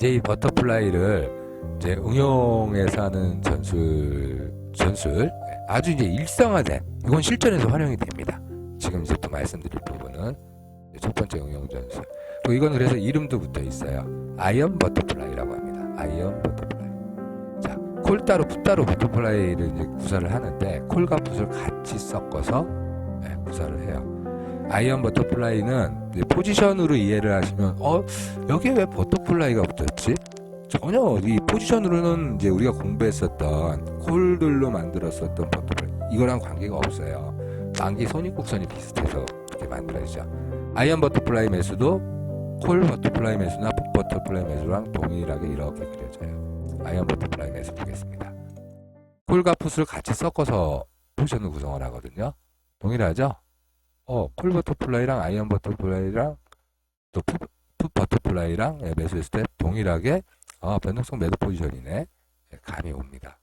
이제 이 버터플라이를 이제 응용해서 하는 전술 아주 이제 일상화된 이건 실전에서 활용이 됩니다. 지금 이제 또 말씀드릴 부분은 첫 번째 응용 전술. 그리고 이건 그래서 이름도 붙어 있어요. 아이언 버터플라이라고 합니다. 아이언 버터플라이. 자, 콜 따로 풋 따로 버터플라이를 이제 구사를 하는데 콜과 풋을 같이 섞어서 구사를 해요. 아이언 버터플라이는 이제 포지션으로 이해를 하시면 여기에 왜 버터플라이가 붙었지? 전혀 이 포지션으로는 이제 우리가 공부했었던 콜들로 만들었었던 버터플라이 이거랑 관계가 없어요. 만기 손익곡선이 비슷해서 이렇게 만들어지죠. 아이언 버터플라이 매수도 콜 버터플라이 매수나 풋 버터플라이 매수랑 동일하게 이렇게 그려져요. 아이언 버터플라이 매수 보겠습니다. 콜과 풋을 같이 섞어서 포지션을 구성을 하거든요. 동일하죠? 콜 버터플라이랑 아이언 버터플라이랑 또 풋 버터플라이랑 매수했을 때 동일하게 변동성 매도 포지션이네. 감이 옵니다.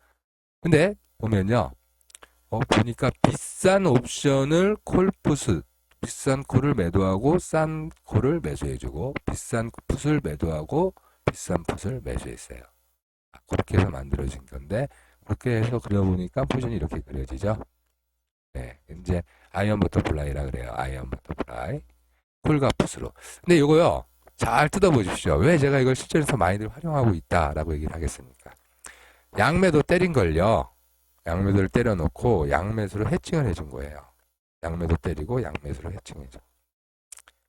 근데 보면요. 보니까 비싼 옵션을 콜풋을 비싼 콜을 매도하고 싼 콜을 매수해주고 비싼 풋을 매도하고 비싼 풋을 매수했어요. 그렇게 해서 만들어진 건데 그렇게 해서 그려보니까 포지션이 이렇게 그려지죠. 네, 이제 아이언 버터플라이라 그래요. 아이언 버터플라이 콜과 풋으로. 근데 이거요. 잘 뜯어보십시오. 왜 제가 이걸 실전에서 많이들 활용하고 있다라고 얘기를 하겠습니까? 양매도 때린 걸요. 양매도를 때려놓고 양매수로 해칭을 해준 거예요. 양매도 때리고 양매수로 해칭해줘.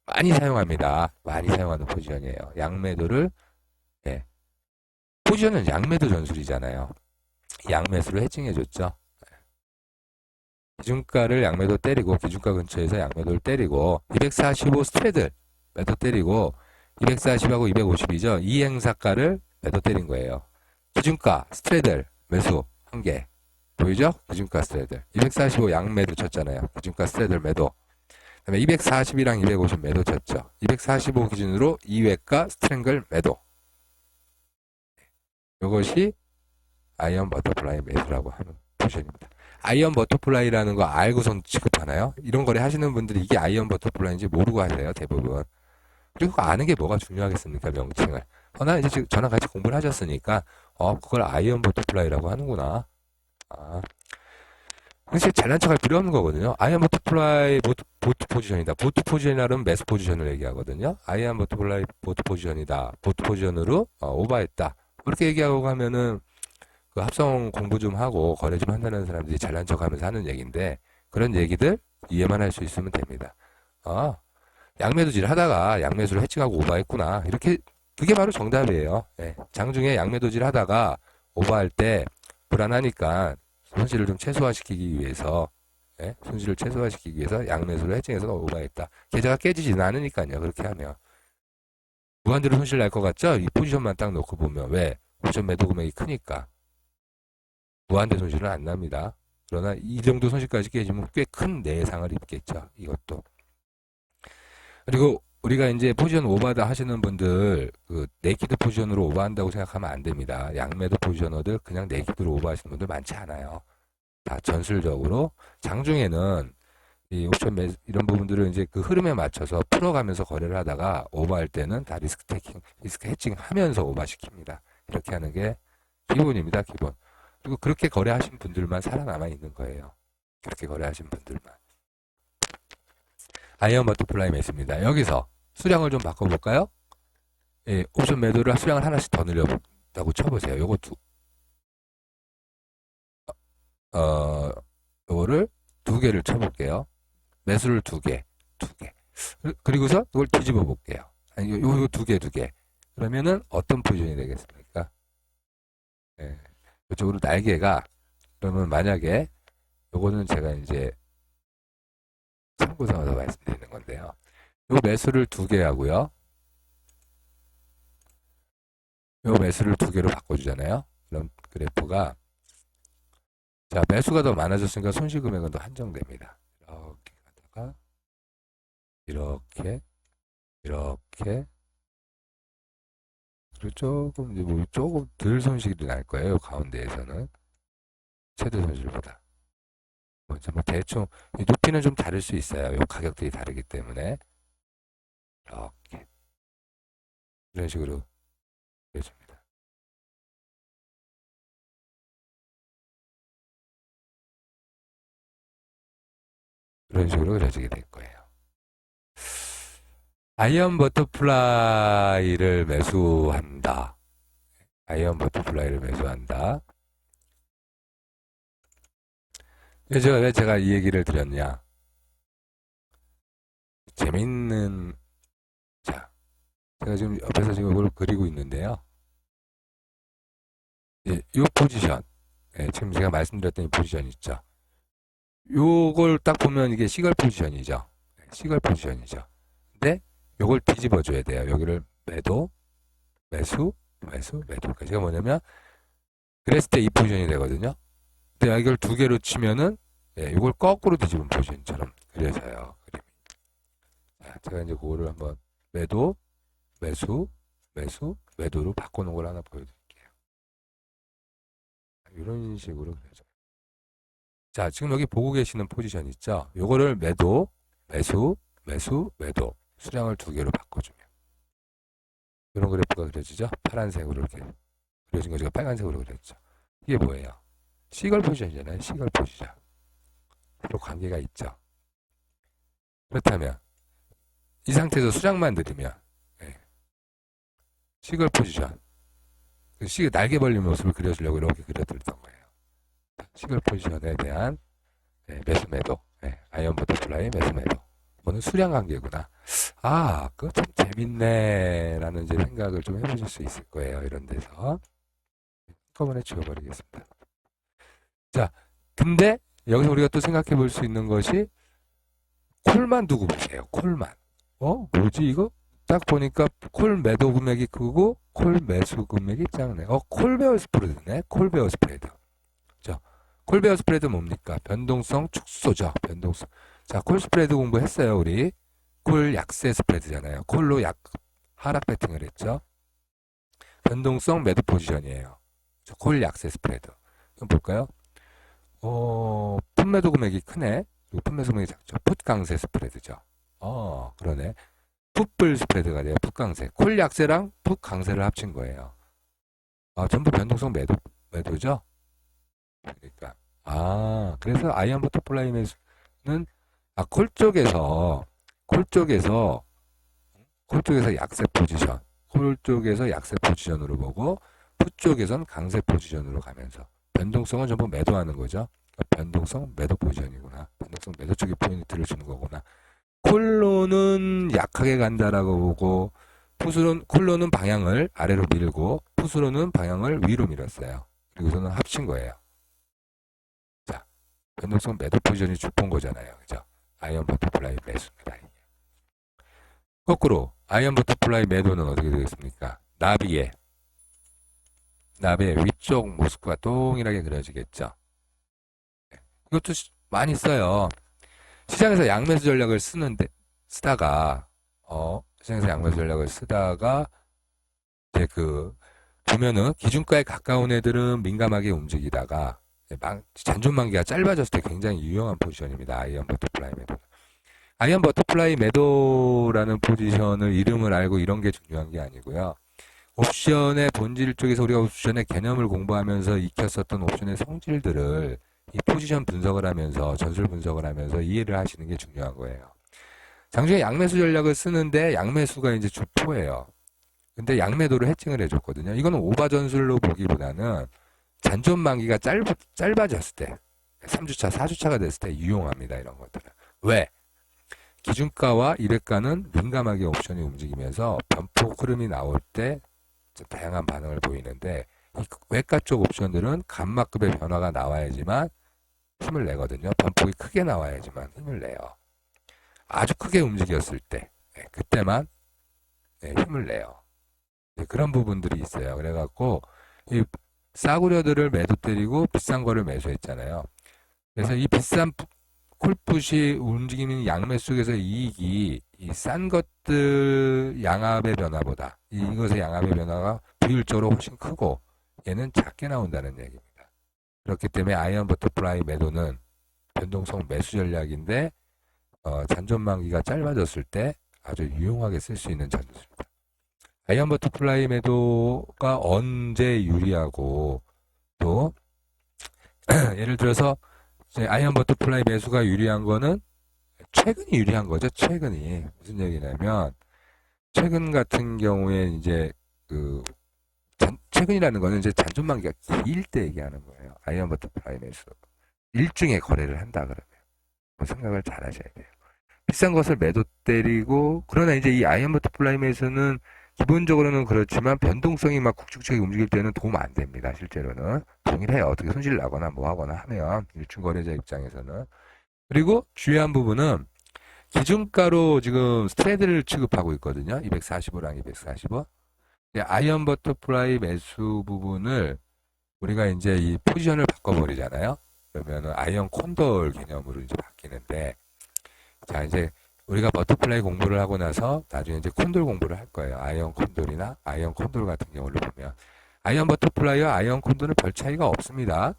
많이 사용합니다. 많이 사용하는 포지션이에요. 양매도를 포지션은 양매도 전술이잖아요. 양매수로 해칭해줬죠. 기준가를 양매도 때리고 기준가 근처에서 양매도를 때리고 245 스트레드 매도 때리고 240하고 250이죠. 이 행사가를 매도 때린 거예요. 기준가 스트레들 매수 한 개 보이죠? 기준가 스트레들 245 양매도 쳤잖아요. 기준가 스트레들 매도 그다음에 240이랑 250 매도 쳤죠. 245 기준으로 2외가 스트랭글 매도 이것이 아이언 버터플라이 매수라고 하는 포지션입니다. 아이언 버터플라이라는 거 알고선 취급하나요? 이런 거래 하시는 분들이 이게 아이언 버터플라이인지 모르고 하세요. 대부분. 그리고 아는 게 뭐가 중요하겠습니까? 명칭을. 허나 이제 저랑 같이 공부를 하셨으니까 그걸 아이언 버터플라이라고 하는구나. 사실 잘난 척할 필요 없는 거거든요. 아이언 버터플라이 보트 포지션이다. 보트 포지션이라는 매수 포지션을 얘기하거든요. 아이언 버터플라이 보트 포지션이다. 보트 포지션으로 오버했다. 그렇게 얘기하고 가면은 그 합성 공부 좀 하고 거래 좀 한다는 사람들이 잘난 척하면서 하는 얘기인데 그런 얘기들 이해만 할 수 있으면 됩니다. 양매도질 하다가 양매수를 해칭하고 오버했구나. 이렇게 그게 바로 정답이에요. 장중에 양매도질 하다가 오버할 때 불안하니까 손실을 좀 최소화시키기 위해서 손실을 최소화시키기 위해서 양매수를 해칭해서 오버했다. 계좌가 깨지지는 않으니까요. 그렇게 하면 무한대로 손실 날 것 같죠? 이 포지션만 딱 놓고 보면 왜? 옵션 매도 금액이 크니까 무한대 손실은 안 납니다. 그러나 이 정도 손실까지 깨지면 꽤 큰 내상을 입겠죠. 이것도. 그리고 우리가 이제 포지션 오버다 하시는 분들 그 네이키드 포지션으로 오버한다고 생각하면 안 됩니다. 양매도 포지셔너들 그냥 네이키드로 오버하시는 분들 많지 않아요. 다 전술적으로 장중에는 이 옵션 이런 부분들을 이제 그 흐름에 맞춰서 풀어가면서 거래를 하다가 오버할 때는 다 리스크 테이킹, 리스크 해칭 하면서 오버시킵니다. 이렇게 하는 게 기본입니다. 기본. 그리고 그렇게 거래하신 분들만 살아남아 있는 거예요. 그렇게 거래하신 분들만. 아이언 버터플라이 매수입니다. 여기서 수량을 좀 바꿔볼까요? 옵션 매도를 수량을 하나씩 더 늘려다고 쳐보세요. 요거 요거를 두 개를 쳐볼게요. 매수를 두 개. 그리고서 이걸 뒤집어 볼게요. 아니, 요 두 개. 그러면은 어떤 포지션이 되겠습니까? 이쪽으로 날개가, 그러면 만약에, 요거는 제가 이제 참고 삼아서 말씀드리는 건데요. 요 매수를 두 개 하고요. 요 매수를 두 개로 바꿔주잖아요. 그럼 그래프가, 자, 매수가 더 많아졌으니까 손실 금액은 더 한정됩니다. 이렇게 가다가, 이렇게, 그리고 조금, 이제 뭐 조금 덜 손실이 날 거예요. 가운데에서는. 최대 손실보다. 뭐 대충, 높이는 좀 다를 수 있어요. 요 가격들이 다르기 때문에. 이렇게. 이런 식으로 그려줍니다. 이런 식으로 그려지게 될 거예요. 아이언 버터플라이를 매수한다. 아이언 버터플라이를 매수한다. 왜 제가 이 얘기를 드렸냐? 재밌는, 자, 제가 지금 옆에서 지금 이걸 그리고 있는데요. 이 포지션, 지금 제가 말씀드렸던 이 포지션 있죠. 요걸 딱 보면 이게 시글 포지션이죠. 시글 포지션이죠. 근데 요걸 뒤집어 줘야 돼요. 여기를 매도, 매수, 매수, 매도. 그러니까 제가 뭐냐면 그랬을 때 이 포지션이 되거든요. 근데 이걸 두 개로 치면은 이걸 거꾸로 뒤집은 포지션처럼 그려져요. 그림이. 자, 제가 이제 그거를 한번 매도, 매수, 매수, 매도로 바꿔놓은 걸 하나 보여드릴게요. 이런 식으로 그려져요. 자, 지금 여기 보고 계시는 포지션 있죠? 요거를 매도, 매수, 매수, 매도. 수량을 두 개로 바꿔주면. 이런 그래프가 그려지죠? 파란색으로 이렇게 그려진 거 제가 빨간색으로 그렸죠. 이게 뭐예요? 시글 포지션이잖아요. 시글 포지션. 서로 관계가 있죠. 그렇다면 이 상태에서 수량만 들이면 시글 포지션. 시글 날개 벌린 모습을 그려주려고 이렇게 그려드렸던 거예요. 시글 포지션에 대한 매수 매도. 아이언 버터플라이 매수 매도. 이거는 수량 관계구나. 아, 그거 참 재밌네. 라는 이제 생각을 좀 해보실 수 있을 거예요. 이런 데서. 한꺼번에 지워버리겠습니다. 자, 근데 여기서 우리가 또 생각해 볼 수 있는 것이 콜만 두고 보세요. 콜만. 뭐지 이거? 딱 보니까 콜 매도 금액이 크고 콜 매수 금액이 작네. 콜베어 스프레드네. 콜베어 스프레드. 자, 콜베어 스프레드 뭡니까? 변동성 축소죠. 변동성. 자, 콜 스프레드 공부했어요, 우리. 콜 약세 스프레드잖아요. 콜로 하락 배팅을 했죠. 변동성 매도 포지션이에요. 콜 약세 스프레드. 그럼 볼까요? 풋매도 금액이 크네. 그리고 풋매도 금액이 작죠. 풋 강세 스프레드죠. 그러네. 풋불 스프레드가 돼요. 풋 강세. 콜 약세랑 풋 강세를 합친 거예요. 전부 변동성 매도죠. 그러니까. 그래서 아이언 버터플라이 매수는 콜 쪽에서 약세 포지션, 콜 쪽에서 약세 포지션으로 보고 풋 쪽에선 강세 포지션으로 가면서 변동성은 전부 매도하는 거죠. 변동성 매도 포지션이구나. 변동성 매도 쪽에 포인트를 주는 거구나. 콜로는 약하게 간다라고 보고 콜로는 방향을 아래로 밀고 풋으로는 방향을 위로 밀었어요. 그리고서는 합친 거예요. 자, 변동성 매도 포지션이 주본 거잖아요. 그죠? 아이언 버터플라이 매수입니다. 거꾸로 아이언 버터플라이 매도는 어떻게 되겠습니까? 나비의 위쪽 모습과 동일하게 그려지겠죠. 이것도 많이 써요. 시장에서 양매수 전략을 쓰다가 이제 보면은 기준가에 가까운 애들은 민감하게 움직이다가 잔존만기가 짧아졌을 때 굉장히 유용한 포지션입니다. 아이언 버터플라이 매도. 아이언 버터플라이 매도라는 포지션을 이름을 알고 이런 게 중요한 게 아니고요. 옵션의 본질 쪽에서 우리가 옵션의 개념을 공부하면서 익혔었던 옵션의 성질들을 이 포지션 분석을 하면서 전술 분석을 하면서 이해를 하시는 게 중요한 거예요. 장중에 양매수 전략을 쓰는데 양매수가 이제 주포예요. 근데 양매도를 해칭을 해줬거든요. 이거는 오바 전술로 보기보다는 잔존 만기가 짧아졌을 때 3주차, 4주차가 됐을 때 유용합니다. 이런 것들은. 왜? 기준가와 일회가는 민감하게 옵션이 움직이면서 변폭 흐름이 나올 때 다양한 반응을 보이는데 이 외가 쪽 옵션들은 감마급의 변화가 나와야지만 힘을 내거든요. 변폭이 크게 나와야지만 힘을 내요. 아주 크게 움직였을 때 그때만 힘을 내요. 그런 부분들이 있어요. 그래갖고 이 싸구려들을 매도 때리고 비싼 거를 매수했잖아요. 그래서 이 비싼 콜풋이 움직이는 양매 속에서 이익이 이 싼 것들 양압의 변화보다 이것의 양압의 변화가 비율적으로 훨씬 크고 얘는 작게 나온다는 얘기입니다. 그렇기 때문에 아이언 버터플라이 매도는 변동성 매수 전략인데 잔존만기가 짧아졌을 때 아주 유용하게 쓸 수 있는 전술입니다. 아이언 버터플라이 매도가 언제 유리하고 또 예를 들어서 이제 아이언 버터플라이 매수가 유리한 거는 최근이 유리한 거죠. 최근이 무슨 얘기냐면 최근 같은 경우에 이제 그 최근이라는 거는 이제 잔존만기가 길 때 얘기하는 거예요. 아이언 버터플라이 매수 일중에 거래를 한다 그러면 생각을 잘 하셔야 돼요. 비싼 것을 매도 때리고 그러나 이제 이 아이언 버터플라이 매수는 기본적으로는 그렇지만 변동성이 막 굵직굵직하게 움직일 때는 도움 안 됩니다. 실제로는 동일해요. 어떻게 손실 나거나 뭐 하거나 하면 일중 거래자 입장에서는. 그리고 중요한 부분은 기준가로 지금 스트레이트를 취급하고 있거든요. 245랑 245. 아이언 버터플라이 매수 부분을 우리가 이제 이 포지션을 바꿔버리잖아요. 그러면은 아이언 콘돌 개념으로 이제 바뀌는데, 자, 이제 우리가 버터플라이 공부를 하고 나서 나중에 이제 콘돌 공부를 할 거예요. 아이언 콘돌이나 아이언 콘돌 같은 경우를 보면. 아이언 버터플라이와 아이언 콘돌은 별 차이가 없습니다.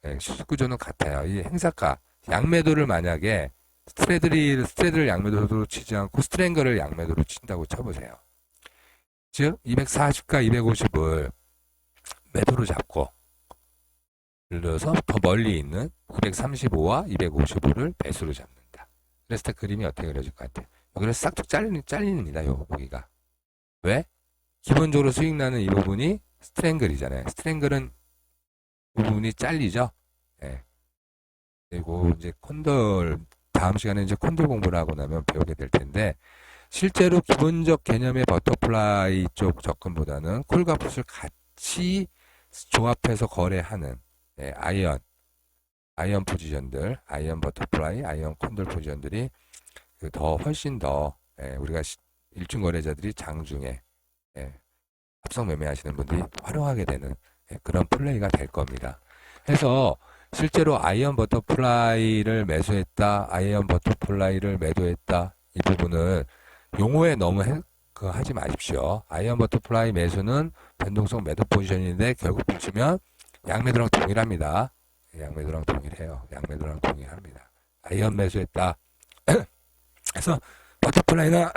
네, 수구조는 같아요. 이 행사가, 양매도를 만약에 스트레드를 양매도로 치지 않고 스트랭글을 양매도로 친다고 쳐보세요. 즉, 240과 250을 매도로 잡고, 예를 들어서 더 멀리 있는 235와 255를 배수로 잡는다. 그랬을 때 그림이 어떻게 그려질 것 같아요? 여기를 싹둑 잘립니다. 요 여기가. 왜? 기본적으로 수익 나는 이 부분이 스트랭글이잖아요. 스트랭글은 부분이 잘리죠. 네. 그리고 이제 콘돌 다음 시간에 이제 콘돌 공부를 하고 나면 배우게 될 텐데 실제로 기본적 개념의 버터플라이 쪽 접근보다는 콜과 풋을 같이 조합해서 거래하는 네, 아이언 포지션들, 아이언 버터플라이, 아이언 콘돌 포지션들이 더 훨씬 더 우리가 일중 거래자들이 장중에 합성 매매하시는 분들이 활용하게 되는 그런 플레이가 될 겁니다. 해서 실제로 아이언 버터플라이를 매수했다, 아이언 버터플라이를 매도했다 이 부분을 용어에 너무 하지 마십시오. 아이언 버터플라이 매수는 변동성 매도 포지션인데 결국 보시면 양매도랑 동일합니다. 양매도랑 동일해요. 양매도랑 동일합니다. 아이언 매수했다. 그래서 버터플라이나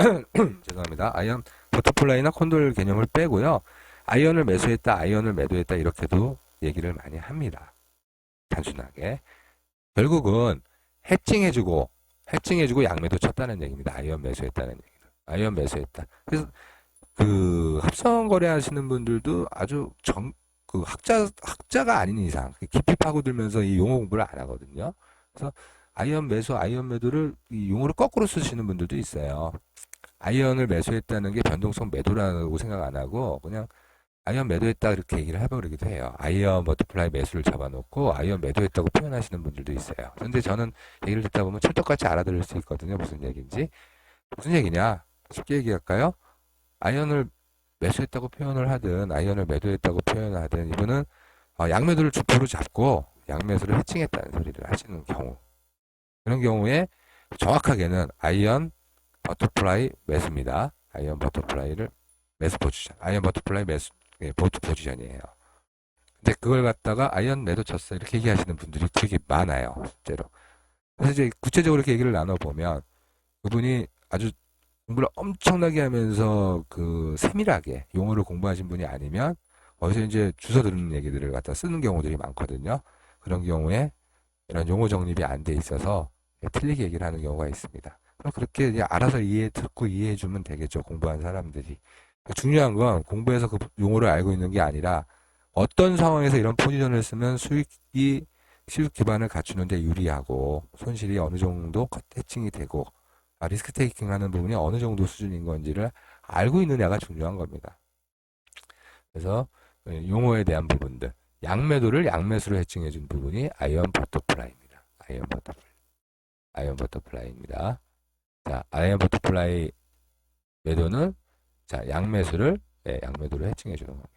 죄송합니다. 아이언 버터플라이나 콘돌 개념을 빼고요. 아이언을 매수했다, 아이언을 매도했다 이렇게도 얘기를 많이 합니다. 단순하게. 결국은 해칭해주고 양매도 쳤다는 얘기입니다. 아이언 매수했다는 얘기는. 아이언 매수했다. 그래서 그 합성 거래하시는 분들도 아주 그 학자가 아닌 이상 깊이 파고들면서 이 용어 공부를 안 하거든요. 그래서 아이언 매수, 아이언 매도를 이 용어를 거꾸로 쓰시는 분들도 있어요. 아이언을 매수했다는 게 변동성 매도라고 생각 안 하고 그냥 아이언 매도했다 이렇게 얘기를 해버리기도 해요. 아이언 버터플라이 매수를 잡아놓고 아이언 매도했다고 표현하시는 분들도 있어요. 그런데 저는 얘기를 듣다 보면 찰떡같이 알아들을 수 있거든요. 무슨 얘기인지. 무슨 얘기냐? 쉽게 얘기할까요? 아이언을 매수했다고 표현을 하든 아이언을 매도했다고 표현하든 이분은 양매도를 주포로 잡고 양매수를 해칭했다는 소리를 하시는 경우 그런 경우에 정확하게는 아이언 버터플라이 매수입니다. 아이언 버터플라이를 매수 포지션 아이언 버터플라이 매수 보트 포지션이에요. 근데 그걸 갖다가 아이언 매도 쳤어 이렇게 얘기하시는 분들이 되게 많아요. 실제로. 그래서 이제 구체적으로 이렇게 얘기를 나눠보면 그분이 아주 공부를 엄청나게 하면서 그 세밀하게 용어를 공부하신 분이 아니면 어디서 이제 주워 들은 얘기들을 갖다 쓰는 경우들이 많거든요. 그런 경우에 이런 용어 정립이 안 돼 있어서 틀리게 얘기를 하는 경우가 있습니다. 그럼 그렇게 이제 알아서 듣고 이해해 주면 되겠죠. 공부한 사람들이. 중요한 건 공부해서 그 용어를 알고 있는 게 아니라 어떤 상황에서 이런 포지션을 쓰면 수익 기반을 갖추는데 유리하고 손실이 어느 정도 해칭이 되고 리스크 테이킹 하는 부분이 어느 정도 수준인 건지를 알고 있느냐가 중요한 겁니다. 그래서 용어에 대한 부분들 양매도를 양매수로 해칭해 준 부분이 아이언 버터플라이입니다. 아이언 버터플라이입니다. 자, 아이언 버터플라이 매도는 자, 양매도를 해칭해 주는 겁니다.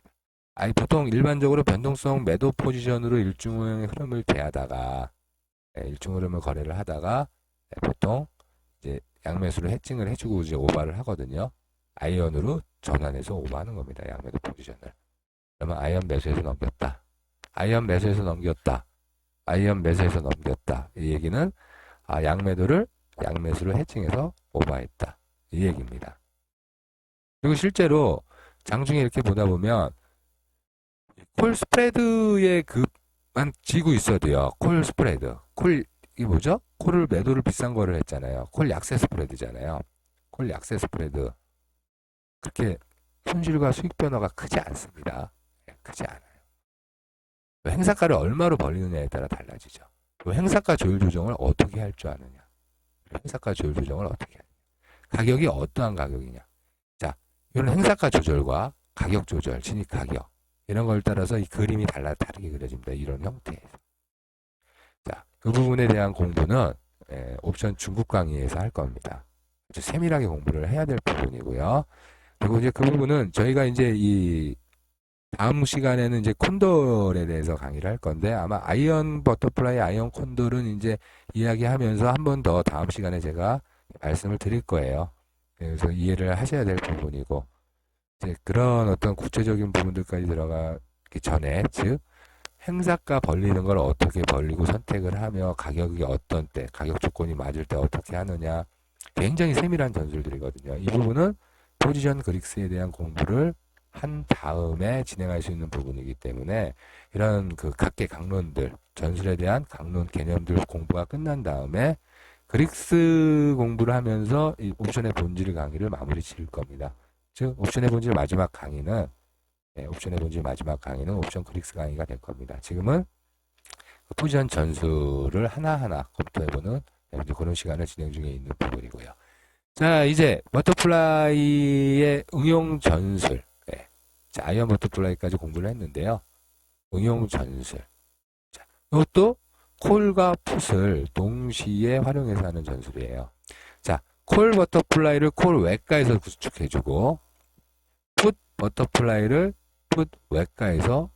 보통 일반적으로 변동성 매도 포지션으로 일중의 흐름을 대하다가 일중 흐름을 거래를 하다가 보통 이제 양매수를 해칭을 해주고 이제 오버를 하거든요. 아이언으로 전환해서 오버하는 겁니다. 양매도 포지션을. 그러면 아이언 매수해서 넘겼다. 아이언 매수해서 넘겼다. 아이언 매수해서 넘겼다. 이 얘기는 양매수를 해칭해서 오버했다. 이 얘기입니다. 그리고 실제로 장중에 이렇게 보다 보면 콜 스프레드의 그만 지고 있어야 돼요. 콜 스프레드. 이게 뭐죠? 콜을 매도를 비싼 거를 했잖아요. 콜 약세 스프레드잖아요. 콜 약세 스프레드. 그렇게 손실과 수익 변화가 크지 않습니다. 크지 않아요. 행사가를 얼마로 벌리느냐에 따라 달라지죠. 행사가 조율 조정을 어떻게 할 줄 아느냐. 행사가 조율 조정을 어떻게 하느냐. 가격이 어떠한 가격이냐. 자, 이런 행사가 조절과 가격 조절, 진입 가격 이런 걸 따라서 이 그림이 다르게 그려집니다. 이런 형태에서. 자, 그 부분에 대한 공부는 옵션 중국 강의에서 할 겁니다. 아주 세밀하게 공부를 해야 될 부분이고요. 그리고 이제 그 부분은 저희가 이제 이 다음 시간에는 이제 콘돌에 대해서 강의를 할 건데 아마 아이언 버터플라이, 아이언 콘돌은 이제 이야기하면서 한 번 더 다음 시간에 제가 말씀을 드릴 거예요. 그래서 이해를 하셔야 될 부분이고 이제 그런 어떤 구체적인 부분들까지 들어가기 전에 즉 행사가 벌리는 걸 어떻게 벌리고 선택을 하며 가격이 어떤 때, 가격 조건이 맞을 때 어떻게 하느냐 굉장히 세밀한 전술들이거든요. 이 부분은 포지션 그릭스에 대한 공부를 한 다음에 진행할 수 있는 부분이기 때문에 이런 그 각계 강론들, 전술에 대한 강론 개념들 공부가 끝난 다음에 그릭스 공부를 하면서 이 옵션의 본질 강의를 마무리 지을 겁니다. 즉 옵션의 본질 마지막 강의는 옵션의 본질 마지막 강의는 옵션 그릭스 강의가 될 겁니다. 지금은 포지션 전술을 하나하나 검토해보는 그런 시간을 진행 중에 있는 부분이고요. 자, 이제 버터플라이의 응용 전술. 자, 아이언 버터플라이까지 공부를 했는데요. 응용 전술. 자, 이것도 콜과 풋을 동시에 활용해서 하는 전술이에요. 자, 콜 버터플라이를 콜 외가에서 구축해주고 풋 버터플라이를 풋 외가에서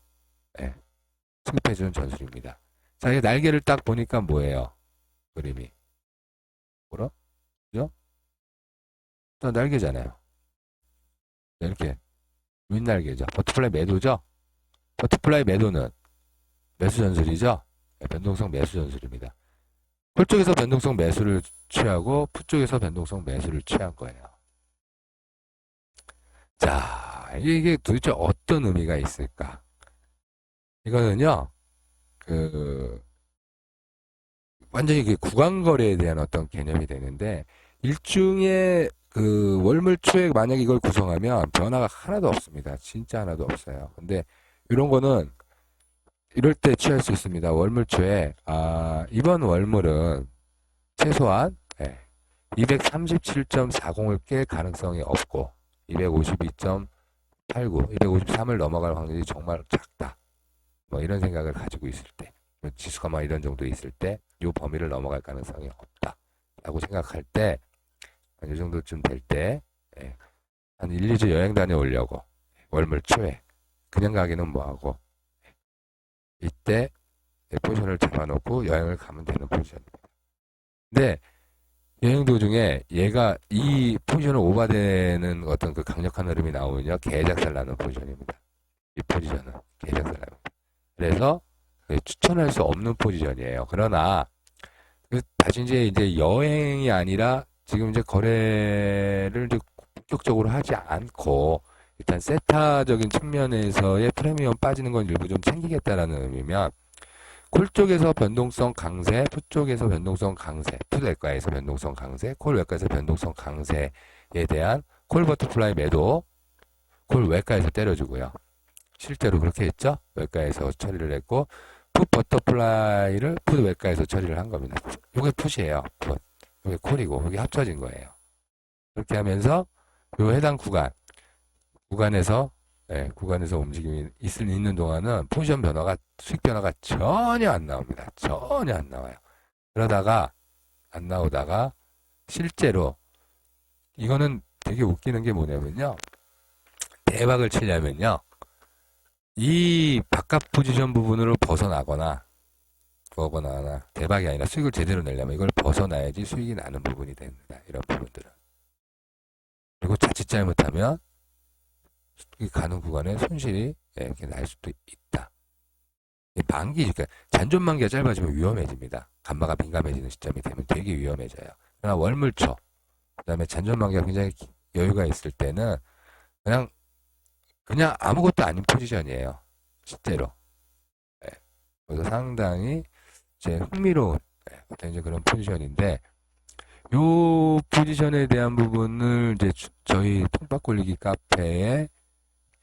수급해주는 전술입니다. 자, 이 날개를 딱 보니까 뭐예요? 그림이. 뭐라? 그죠? 날개잖아요. 이렇게 윗날개죠. 버터플라이 매도죠? 버터플라이 매도는 매수 전술이죠? 변동성 매수 전술입니다. 콜 쪽에서 변동성 매수를 취하고 풋 쪽에서 변동성 매수를 취한 거예요. 자, 이게 도대체 어떤 의미가 있을까? 이거는요, 완전히 그 구간거래에 대한 어떤 개념이 되는데, 일종의 그 월물초에 만약 이걸 구성하면 변화가 하나도 없습니다. 진짜 하나도 없어요. 근데 이런 거는 이럴 때 취할 수 있습니다. 월물초에, 이번 월물은 최소한 237.40을 깰 가능성이 없고, 252.89, 253을 넘어갈 확률이 정말 작다. 뭐 이런 생각을 가지고 있을 때, 지수가 막 이런 정도 있을 때, 이 범위를 넘어갈 가능성이 없다. 라고 생각할 때, 이 정도쯤 될 때, 한 1, 2주 여행 다녀오려고, 월물 초에, 그냥 가기는 뭐하고, 이때 포지션을 잡아놓고 여행을 가면 되는 포지션입니다. 근데, 여행 도중에 얘가 이 포지션을 오버되는 어떤 그 강력한 흐름이 나오면요, 개작살 나는 포지션입니다. 이 포지션은 개작살 납니다. 그래서 추천할 수 없는 포지션이에요. 그러나 다시 이제 여행이 아니라 지금 이제 거래를 이제 본격적으로 하지 않고 일단 세타적인 측면에서의 프리미엄 빠지는 건 일부 좀 챙기겠다라는 의미면 콜 쪽에서 변동성 강세, 풋 쪽에서 변동성 강세, 풋 외과에서 변동성 강세, 콜 외과에서 변동성 강세에 대한 콜 버터플라이 매도, 콜 외과에서 때려주고요. 실제로 그렇게 했죠? 외과에서 처리를 했고 풋 버터플라이를 풋 외과에서 처리를 한 겁니다. 이게 풋이에요. 풋. 이게 콜이고 이게 합쳐진 거예요. 그렇게 하면서 이 해당 구간에서 움직임이 있는 동안은 포지션 변화가 수익 변화가 전혀 안 나옵니다. 전혀 안 나와요. 그러다가 안 나오다가 실제로 이거는 되게 웃기는 게 뭐냐면요. 대박을 치려면요. 이 바깥 포지션 부분으로 벗어나거나 대박이 아니라 수익을 제대로 내려면 이걸 벗어나야지 수익이 나는 부분이 됩니다. 이런 부분들은. 그리고 자칫 잘못하면 가는 구간에 손실이 이렇게 날 수도 있다. 그러니까 잔존만기가 짧아지면 위험해집니다. 감마가 민감해지는 시점이 되면 되게 위험해져요. 그러나 월물초, 그 다음에 잔존만기가 굉장히 여유가 있을 때는 그냥 그냥 아무것도 아닌 포지션이에요. 실제로. 예. 그래서 상당히 이제 흥미로운 어떤 이제 그런 포지션인데, 요 포지션에 대한 부분을 이제 저희 통박골리기 카페에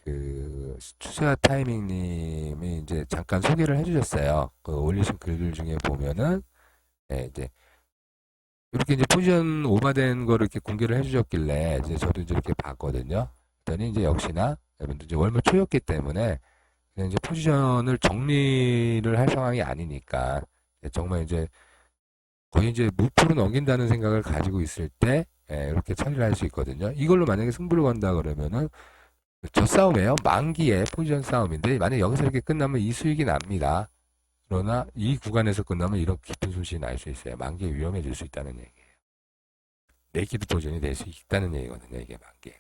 그 추세와 타이밍님이 이제 잠깐 소개를 해주셨어요. 그 올리신 글들 중에 보면은 이제 이렇게 이제 포지션 오버된 거를 이렇게 공개를 해주셨길래 이제 저도 이제 이렇게 봤거든요. 그랬더니 이제 역시나 여러분들 이제 월말 초였기 때문에 그냥 이제 포지션을 정리를 할 상황이 아니니까 정말 이제 거의 이제 무프로 넘긴다는 생각을 가지고 있을 때 이렇게 처리를 할 수 있거든요. 이걸로 만약에 승부를 건다 그러면은 저 싸움이에요. 만기의 포지션 싸움인데 만약 여기서 이렇게 끝나면 이 수익이 납니다. 그러나 이 구간에서 끝나면 이런 깊은 손실이 날 수 있어요. 만기에 위험해질 수 있다는 얘기예요. 네이키드 포지션이 될 수 있다는 얘기거든요. 이게 만기에.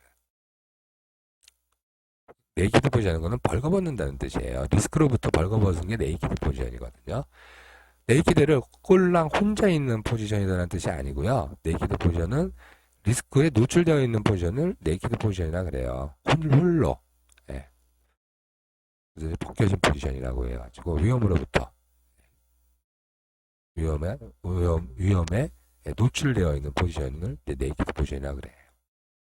네이키드 포지션은 거는 벌거벗는다는 뜻이에요. 리스크로부터 벌거벗은 게 네이키드 포지션이거든요. 네이키드를 꼴랑 혼자 있는 포지션이라는 뜻이 아니고요. 네이키드 포지션은 리스크에 노출되어 있는 포지션을 네이키드 포지션이라 그래요. 홀로. 예. 그래서 벗겨진 포지션이라고 해가지고 위험으로부터 위험에 노출되어 있는 포지션을 네이키드 포지션이라 그래요.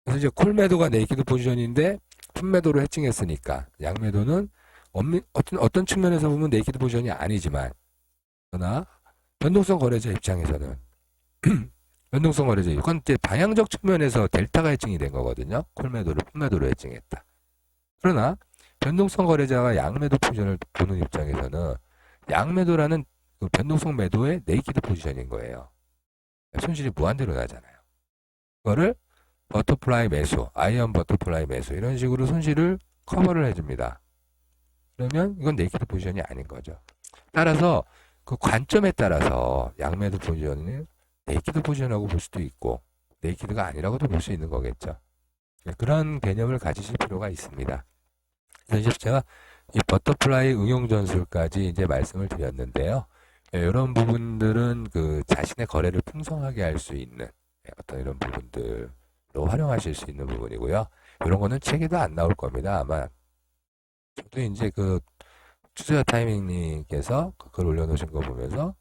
그래서 이제 콜매도가 네이키드 포지션인데 풋매도로 해칭했으니까 양매도는 어떤 측면에서 보면 네이키드 포지션이 아니지만 그러나 변동성 거래자 입장에서는 변동성 거래자 이건 이제 방향적 측면에서 델타가 해칭이 된 거거든요. 콜매도를 풋매도로 해칭했다. 그러나 변동성 거래자가 양매도 포지션을 보는 입장에서는 양매도라는 그 변동성 매도의 네이키드 포지션인 거예요. 손실이 무한대로 나잖아요. 그거를 버터플라이 매수, 아이언 버터플라이 매수 이런 식으로 손실을 커버를 해줍니다. 그러면 이건 네이키드 포지션이 아닌 거죠. 따라서 그 관점에 따라서 양매도 포지션을 네이키드 포지션이라고 볼 수도 있고 네이키드가 아니라고도 볼 수 있는 거겠죠. 그런 개념을 가지실 필요가 있습니다. 그래서 이제 제가 이 버터플라이 응용 전술까지 이제 말씀을 드렸는데요. 이런 부분들은 그 자신의 거래를 풍성하게 할 수 있는 어떤 이런 부분들로 활용하실 수 있는 부분이고요. 이런 거는 책에도 안 나올 겁니다. 아마 저도 이제 그 투자 타이밍님께서 글 올려놓으신 거 보면서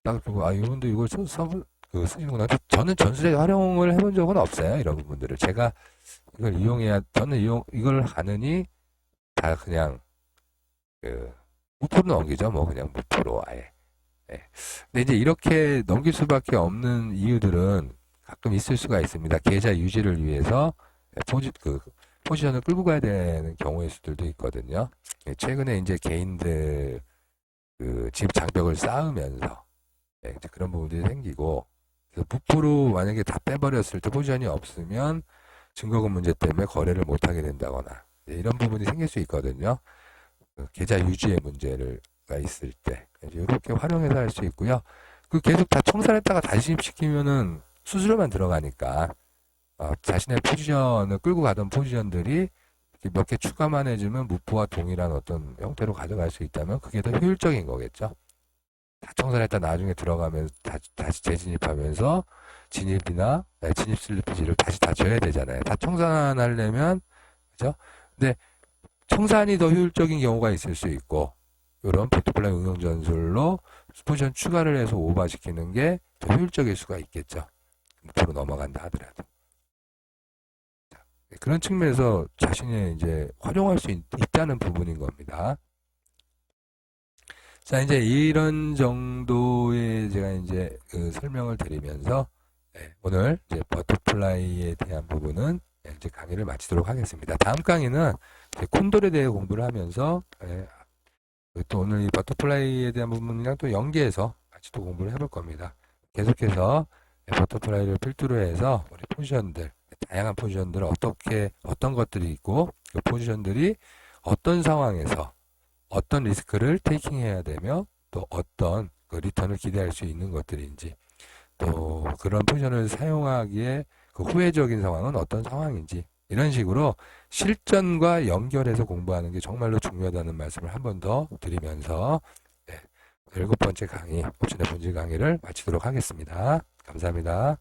딱 보고 이분도 이걸 쓰시는구나. 저는 전술에 활용을 해본 적은 없어요. 이런 부분들을 제가 이걸 이용해야 저는 이걸 하느니 다 그냥 그 무프로 넘기죠. 뭐 그냥 무프로 아예. 예. 근데 이제 이렇게 넘길 수밖에 없는 이유들은 가끔 있을 수가 있습니다. 계좌 유지를 위해서 포지션을 끌고 가야 되는 경우일 수들도 있거든요. 예, 최근에 이제 개인들 그 집 장벽을 쌓으면서 이제 그런 부분들이 생기고 그래서 무프로 만약에 다 빼버렸을 때 포지션이 없으면 증거금 문제 때문에 거래를 못하게 된다거나 이런 부분이 생길 수 있거든요. 계좌 유지의 문제가 있을 때 이렇게 활용해서 할 수 있고요. 그 계속 다 청산했다가 다시 진입시키면은 수수료만 들어가니까 자신의 포지션을 끌고 가던 포지션들이 몇 개 추가만 해주면 무프와 동일한 어떤 형태로 가져갈 수 있다면 그게 더 효율적인 거겠죠. 다 청산했다 나중에 들어가면서 다시 재진입하면서 진입이나 진입 슬리피지를 다시 다 져야 되잖아요. 다 청산하려면 그죠? 근데 청산이 더 효율적인 경우가 있을 수 있고 이런 버터플라이 응용 전술로 포지션 추가를 해서 오버시키는 게 더 효율적일 수가 있겠죠. 목표로 넘어간다 하더라도. 그런 측면에서 자신이 이제 활용할 수 있다는 부분인 겁니다. 자, 이제 이런 정도의 제가 이제 그 설명을 드리면서 오늘 이제 버터플라이에 대한 부분은 이제 강의를 마치도록 하겠습니다. 다음 강의는 콘돌에 대해 공부를 하면서 또 오늘 이 버터플라이에 대한 부분이랑 또 연계해서 같이 또 공부를 해볼 겁니다. 계속해서 버터플라이를 필두로 해서 우리 포지션들, 다양한 포지션들 어떤 것들이 있고 그 포지션들이 어떤 상황에서 어떤 리스크를 테이킹해야 되며 또 어떤 그 리턴을 기대할 수 있는 것들인지 또 그런 포지션을 사용하기에 그 후회적인 상황은 어떤 상황인지 이런 식으로 실전과 연결해서 공부하는 게 정말로 중요하다는 말씀을 한 번 더 드리면서 7번째 강의, 옵션의 본질 강의를 마치도록 하겠습니다. 감사합니다.